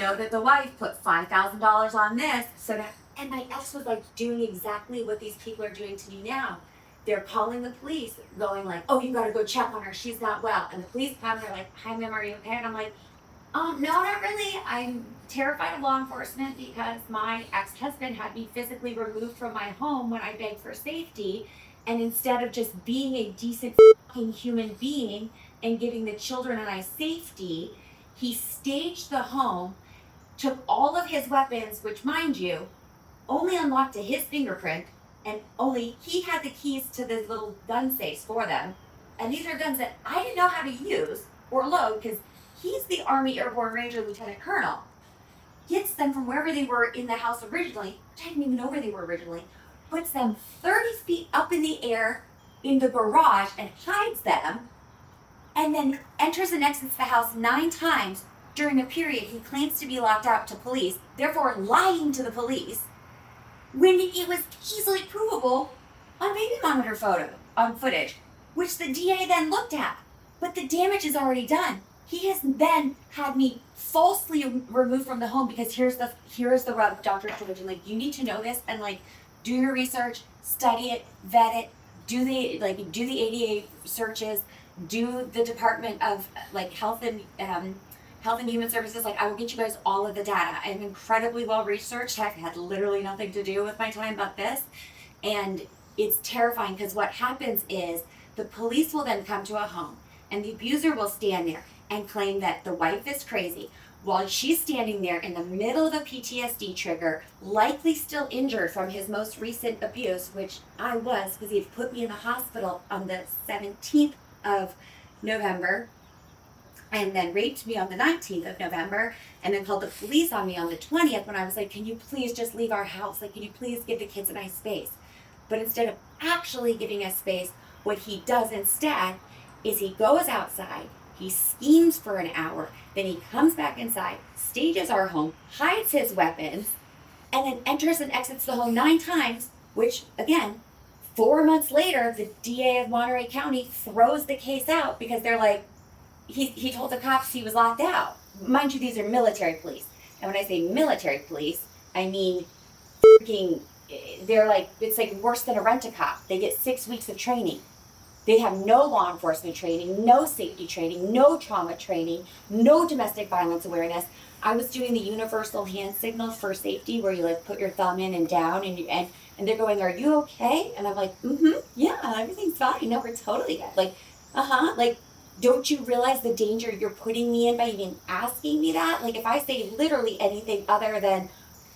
know that the wife put $5,000 on this. And my ex was like doing exactly what these people are doing to me now. They're calling the police, going like, oh, you got to go check on her. She's not well. And the police come, they're like, hi, ma'am, are you okay? And I'm like, no, not really. I'm terrified of law enforcement because my ex-husband had me physically removed from my home when I begged for safety. And instead of just being a decent fucking human being and giving the children and I safety, he staged the home, took all of his weapons, which, mind you, only unlocked to his fingerprint, and only he had the keys to the little gun safes for them. And these are guns that I didn't know how to use or load because he's the Army Airborne Ranger Lieutenant Colonel. Gets them from wherever they were in the house originally, which I didn't even know where they were originally, puts them 30 feet up in the air in the garage and hides them, and then enters and exits the house 9 times during a period he claims to be locked out to police, therefore lying to the police, when it was easily provable on baby monitor footage, which the DA then looked at. But the damage is already done. He has then had me falsely removed from the home because here's the rub, Dr. George, and like, you need to know this and like do your research, study it, vet it, do the ADA searches, do the Department of like Health and Human Services. Like, I will get you guys all of the data. I'm incredibly well researched. Heck, had literally nothing to do with my time but this. And it's terrifying because what happens is the police will then come to a home and the abuser will stand there and claim that the wife is crazy while she's standing there in the middle of a PTSD trigger, likely still injured from his most recent abuse, which I was because he had put me in the hospital on the 17th of November and then raped me on the 19th of November and then called the police on me on the 20th when I was like, can you please just leave our house? Like, can you please give the kids a nice space? But instead of actually giving us space, what he does instead is he goes outside, he schemes for an hour, then he comes back inside, stages our home, hides his weapons, and then enters and exits the home 9 times, which, again, 4 months later, the DA of Monterey County throws the case out because they're like, he told the cops he was locked out. Mind you, these are military police. And when I say military police, I mean they're like, it's like worse than a rent-a-cop. They get 6 weeks of training. They have no law enforcement training, no safety training, no trauma training, no domestic violence awareness. I was doing the universal hand signal for safety where you like put your thumb in and down and they're going, are you okay? And I'm like, yeah, everything's fine. No, we're totally good. Like, like, don't you realize the danger you're putting me in by even asking me that? Like, if I say literally anything other than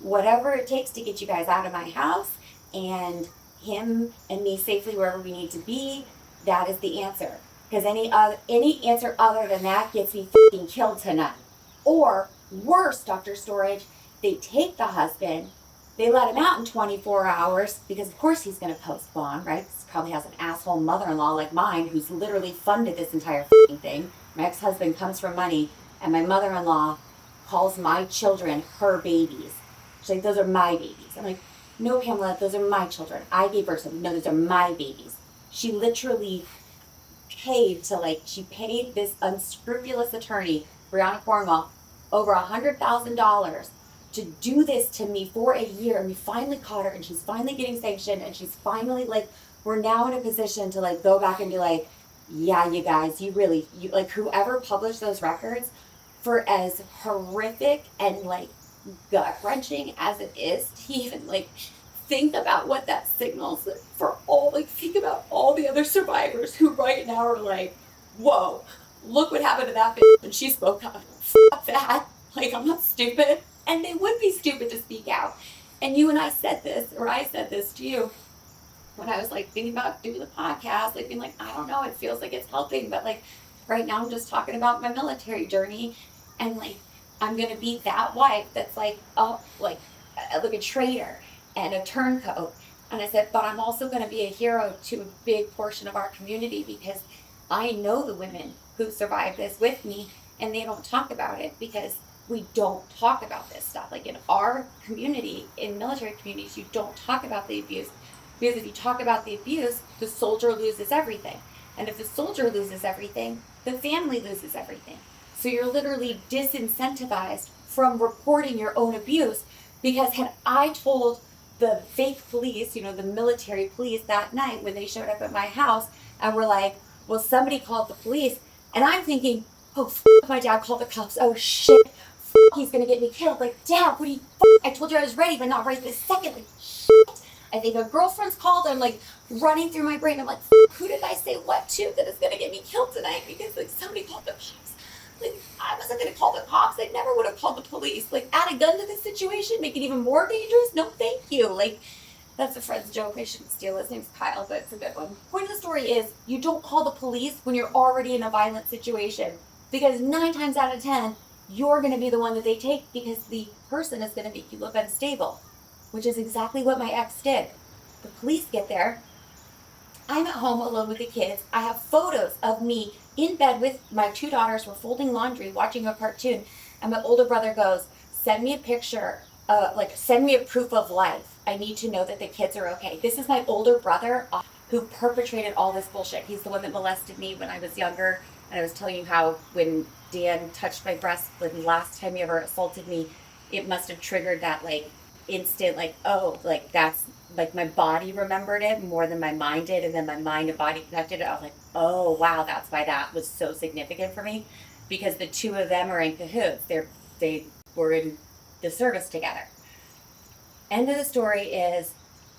whatever it takes to get you guys out of my house and him and me safely wherever we need to be, that is the answer. Because any answer other than that gets me f***ing killed tonight. Or worse, Dr. Storage, they take the husband, they let him out in 24 hours because of course he's going to post bond, right? He probably has an asshole mother-in-law like mine who's literally funded this entire f***ing thing. My ex-husband comes from money and my mother-in-law calls my children her babies. She's like, those are my babies. I'm like, no, Pamela, those are my children. I gave birth to them. No, those are my babies. She literally paid this unscrupulous attorney, Brianna Cornwall, over $100,000 to do this to me for a year. And we finally caught her and she's finally getting sanctioned and she's finally like, we're now in a position to like go back and be like, yeah, you guys, you like whoever published those records, for as horrific and like gut wrenching as it is to even like think about what that signals for all, like, think about all the other survivors who right now are like, whoa, look what happened to that bitch when she spoke up. Fuck that. Like, I'm not stupid. And they would be stupid to speak out. And you and I said this, or I said this to you when I was like thinking about doing the podcast, like being like, I don't know, it feels like it's helping, but like right now I'm just talking about my military journey and like I'm gonna be that wife that's like, oh, like a traitor and a turncoat. And I said, but I'm also going to be a hero to a big portion of our community because I know the women who survived this with me and they don't talk about it because we don't talk about this stuff. Like in our community, in military communities, you don't talk about the abuse because if you talk about the abuse, the soldier loses everything. And if the soldier loses everything, the family loses everything. So you're literally disincentivized from reporting your own abuse. Because had I told the fake police, the military police that night when they showed up at my house and were like, well, somebody called the police, and I'm thinking, oh, my dad called the cops. Oh, shit. He's going to get me killed. Like, Dad, what do you, I told you I was ready, but not right this second. Like, shit. I think a girlfriend's called. I'm like running through my brain. I'm like, who did I say what to that is going to get me killed tonight? Because like somebody called the cops. Like, I wasn't going to call the cops. I never would have called the police. Like, add a gun to this situation, make it even more dangerous? No, thank you. Like, that's a friend's joke. I shouldn't steal. His name's Kyle, but it's a good one. Point of the story is, you don't call the police when you're already in a violent situation. Because 9 times out of 10, you're going to be the one that they take because the person is going to make you look unstable. Which is exactly what my ex did. The police get there. I'm at home alone with the kids. I have photos of me in bed with my 2 daughters. We're folding laundry, watching a cartoon. And my older brother goes, send me a picture, send me a proof of life. I need to know that the kids are okay. This is my older brother who perpetrated all this bullshit. He's the one that molested me when I was younger. And I was telling you how when Dan touched my breast, the last time he ever assaulted me, it must have triggered that instant, that's my body remembered it more than my mind did, and then my mind and body connected it. I was like, oh wow, that's why that was so significant for me, because the 2 of them are in cahoots. They were in the service together. End of the story is,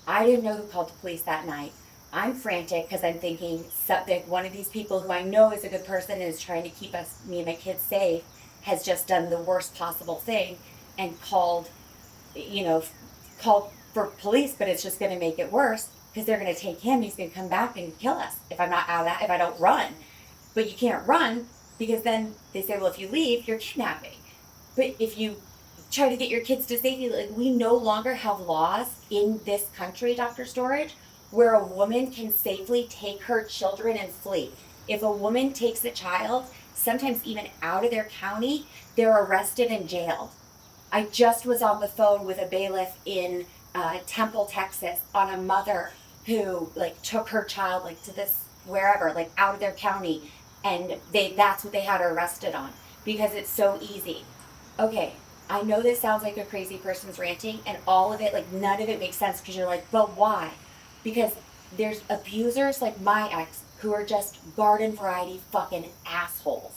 I didn't know who called the police that night. I'm frantic because I'm thinking something, one of these people who I know is a good person and is trying to keep me and my kids safe has just done the worst possible thing and called for police, but it's just going to make it worse because they're going to take him. He's going to come back and kill us if I'm not out of that, if I don't run. But you can't run because then they say, well, if you leave, you're kidnapping. But if you try to get your kids to safety, we no longer have laws in this country, Dr. Storage, where a woman can safely take her children and flee. If a woman takes a child, sometimes even out of their county, they're arrested and jailed. I just was on the phone with a bailiff in Temple, Texas, on a mother who took her child to this wherever, out of their county, and that's what they had her arrested on because it's so easy. Okay, I know this sounds like a crazy person's ranting, and all of it, none of it makes sense because you're like, but why? Because there's abusers like my ex who are just garden variety fucking assholes.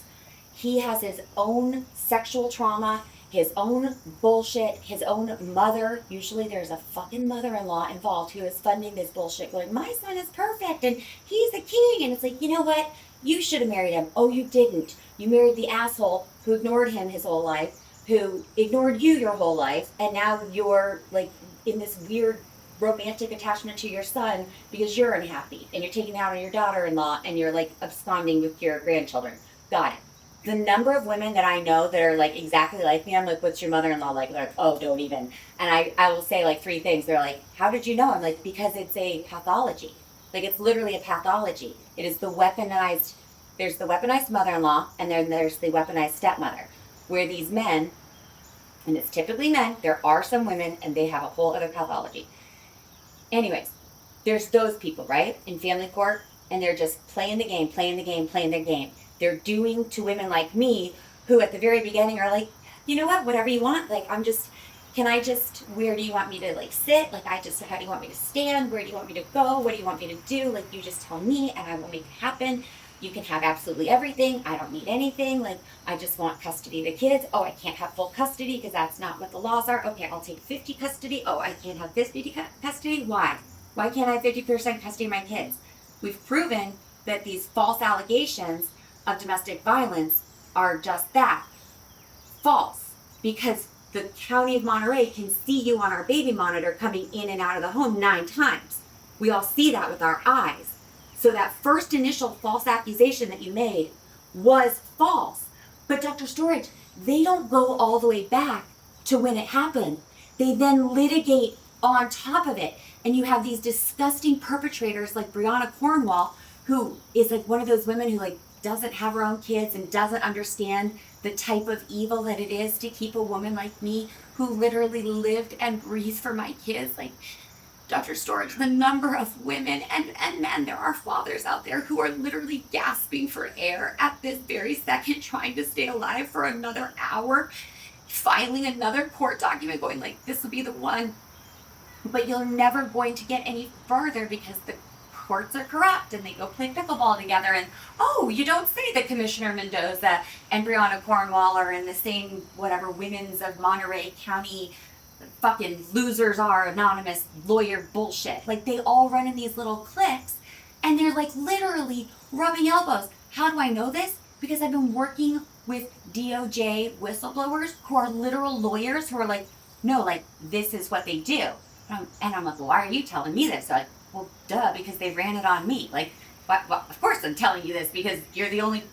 He has his own sexual trauma, his own bullshit, his own mother. Usually there's a fucking mother-in-law involved who is funding this bullshit, going, my son is perfect and he's the king. And it's like, you know what? You should have married him. Oh, you didn't. You married the asshole who ignored him his whole life, who ignored you your whole life, and now you're in this weird romantic attachment to your son because you're unhappy and you're taking it out on your daughter-in-law and you're absconding with your grandchildren. Got it. The number of women that I know that are exactly like me, I'm like, what's your mother-in-law like? They're like, oh, don't even. And I will say 3 things. They're like, how did you know? I'm like, because it's a pathology. It's literally a pathology. It is there's the weaponized mother-in-law, and then there's the weaponized stepmother, where these men, and it's typically men, there are some women, and they have a whole other pathology. Anyways, there's those people, right, in family court, and they're just playing the game. They're doing to women like me, who at the very beginning are like, you know what, whatever you want, where do you want me to sit? How do you want me to stand? Where do you want me to go? What do you want me to do? You just tell me and I will make it happen. You can have absolutely everything. I don't need anything. I just want custody of the kids. Oh, I can't have full custody because that's not what the laws are. Okay, I'll take 50 custody. Oh, I can't have 50 custody. Why? Why can't I have 50% custody of my kids? We've proven that these false allegations of domestic violence are just that, false, because the county of Monterey can see you on our baby monitor coming in and out of the home 9 times. We all see that with our eyes. So that first initial false accusation that you made was false. But Dr. Storage, they don't go all the way back to when it happened. They then litigate on top of it. And you have these disgusting perpetrators like Brianna Cornwall, who is one of those women who doesn't have her own kids and doesn't understand the type of evil that it is to keep a woman like me who literally lived and breathed for my kids. Dr. Storage, the number of women and men, there are fathers out there who are literally gasping for air at this very second, trying to stay alive for another hour. filing another court document going like, this will be the one. But you're never going to get any further because the courts are corrupt and they go play pickleball together. And oh, you don't say that Commissioner Mendoza and Brianna Cornwall are in the same whatever women's of Monterey County fucking losers are anonymous lawyer bullshit. Like they all run in these little cliques and they're like literally rubbing elbows. How do I know this? Because I've been working with DOJ whistleblowers who are literal lawyers who are like, no, like this is what they do. And I'm like, well, why are you telling me this? They're like, well, duh, because they ran it on me. Like, well, of course I'm telling you this because you're the only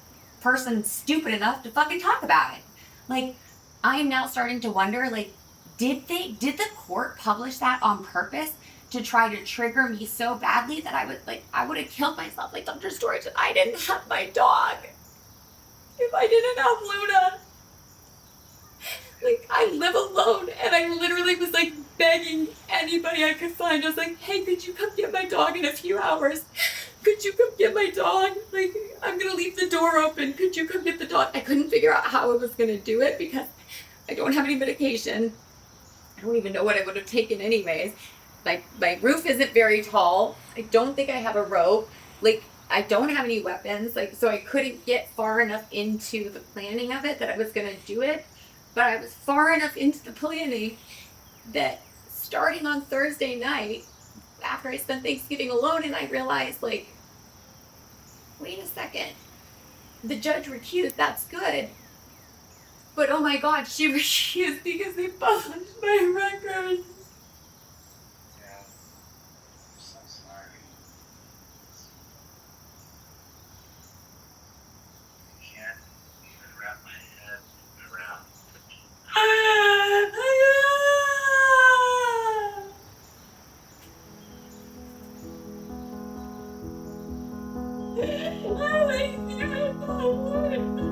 person stupid enough to fucking talk about it. Like, I am now starting to wonder, like, did the court publish that on purpose to try to trigger me so badly that I would have killed myself? Like Dr. Storage, if I didn't have my dog, if I didn't have Luna, like I live alone and I literally was like begging anybody I could find. I was like, hey, could you come get my dog in a few hours? Could you come get my dog? Like, I'm gonna leave the door open. Could you come get the dog? I couldn't figure out how I was gonna do it because I don't have any medication. I don't even know what I would have taken anyways. My roof isn't very tall. I don't think I have a rope. Like, I don't have any weapons. Like, so I couldn't get far enough into the planning of it that I was gonna do it. But I was far enough into the planning that starting on Thursday night, after I spent Thanksgiving alone, and I realized, like, wait a second. The judge recused, that's good. But oh my God, she recused because they published my records. Yeah, I'm so sorry. I can't even wrap my head around. I like you.